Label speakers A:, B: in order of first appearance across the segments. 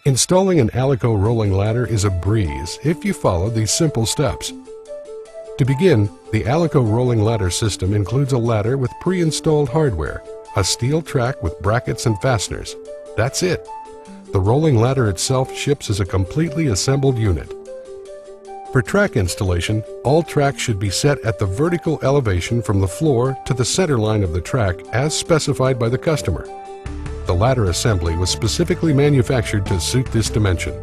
A: Installing an Alaco rolling ladder is a breeze if you follow these simple steps. To begin, the Alaco rolling ladder system includes a ladder with pre-installed hardware, a steel track with brackets and fasteners. That's it. The rolling ladder itself ships as a completely assembled unit. For track installation, all tracks should be set at the vertical elevation from the floor to the center line of the track as specified by the customer. The ladder assembly was specifically manufactured to suit this dimension.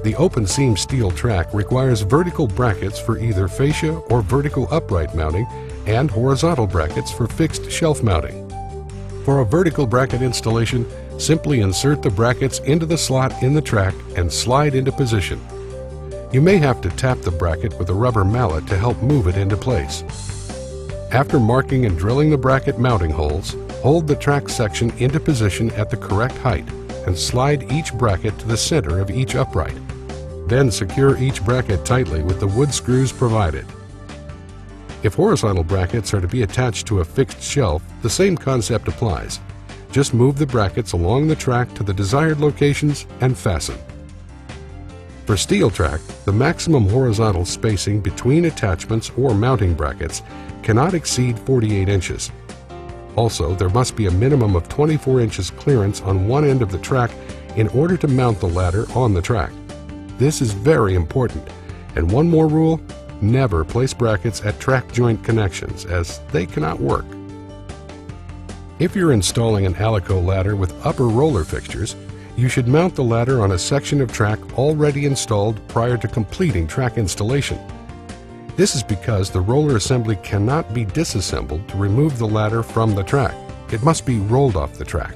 A: The open seam steel track requires vertical brackets for either fascia or vertical upright mounting and horizontal brackets for fixed shelf mounting. For a vertical bracket installation, simply insert the brackets into the slot in the track and slide into position. You may have to tap the bracket with a rubber mallet to help move it into place. After marking and drilling the bracket mounting holes, hold the track section into position at the correct height and slide each bracket to the center of each upright. Then secure each bracket tightly with the wood screws provided. If horizontal brackets are to be attached to a fixed shelf, the same concept applies. Just move the brackets along the track to the desired locations and fasten. For steel track, the maximum horizontal spacing between attachments or mounting brackets cannot exceed 48 inches. Also, there must be a minimum of 24 inches clearance on one end of the track in order to mount the ladder on the track. This is very important. And one more rule, never place brackets at track joint connections, as they cannot work. If you're installing an Alaco ladder with upper roller fixtures, you should mount the ladder on a section of track already installed prior to completing track installation. This is because the roller assembly cannot be disassembled to remove the ladder from the track. It must be rolled off the track.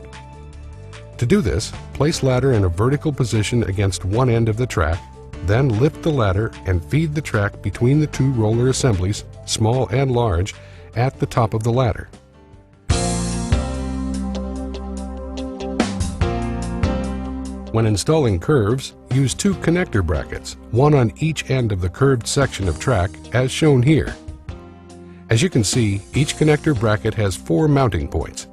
A: To do this, place ladder in a vertical position against one end of the track, then lift the ladder and feed the track between the two roller assemblies, small and large, at the top of the ladder. When installing curves, use two connector brackets, one on each end of the curved section of track, as shown here. As you can see, each connector bracket has 4 mounting points.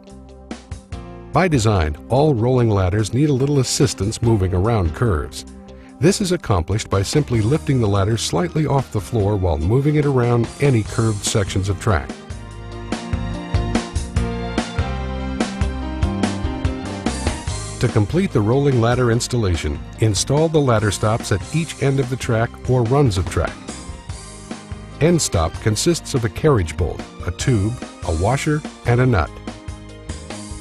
A: By design, all rolling ladders need a little assistance moving around curves. This is accomplished by simply lifting the ladder slightly off the floor while moving it around any curved sections of track. To complete the rolling ladder installation, install the ladder stops at each end of the track or runs of track. End stop consists of a carriage bolt, a tube, a washer, and a nut.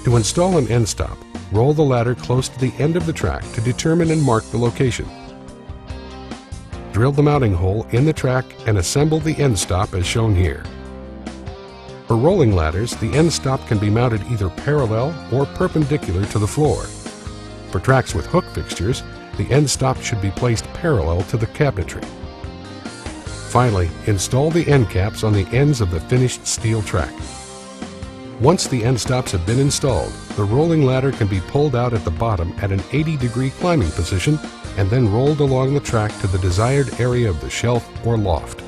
A: To install an end stop, roll the ladder close to the end of the track to determine and mark the location. Drill the mounting hole in the track and assemble the end stop as shown here. For rolling ladders, the end stop can be mounted either parallel or perpendicular to the floor. For tracks with hook fixtures, the end stop should be placed parallel to the cabinetry. Finally, install the end caps on the ends of the finished steel track. Once the end stops have been installed, the rolling ladder can be pulled out at the bottom at an 80-degree climbing position and then rolled along the track to the desired area of the shelf or loft.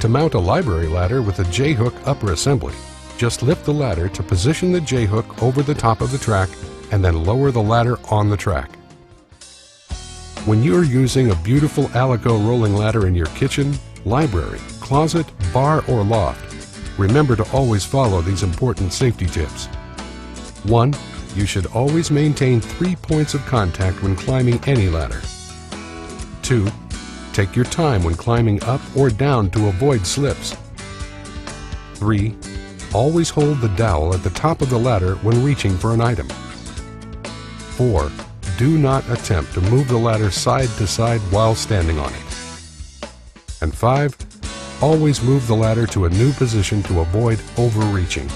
A: To mount a library ladder with a J-hook upper assembly, just lift the ladder to position the J-hook over the top of the track and then lower the ladder on the track. When you are using a beautiful Alaco rolling ladder in your kitchen, library, closet, bar, or loft, remember to always follow these important safety tips. 1. You should always maintain 3 points of contact when climbing any ladder. 2. Take your time when climbing up or down to avoid slips. 3. Always hold the dowel at the top of the ladder when reaching for an item. 4. Do not attempt to move the ladder side to side while standing on it. And 5. Always move the ladder to a new position to avoid overreaching.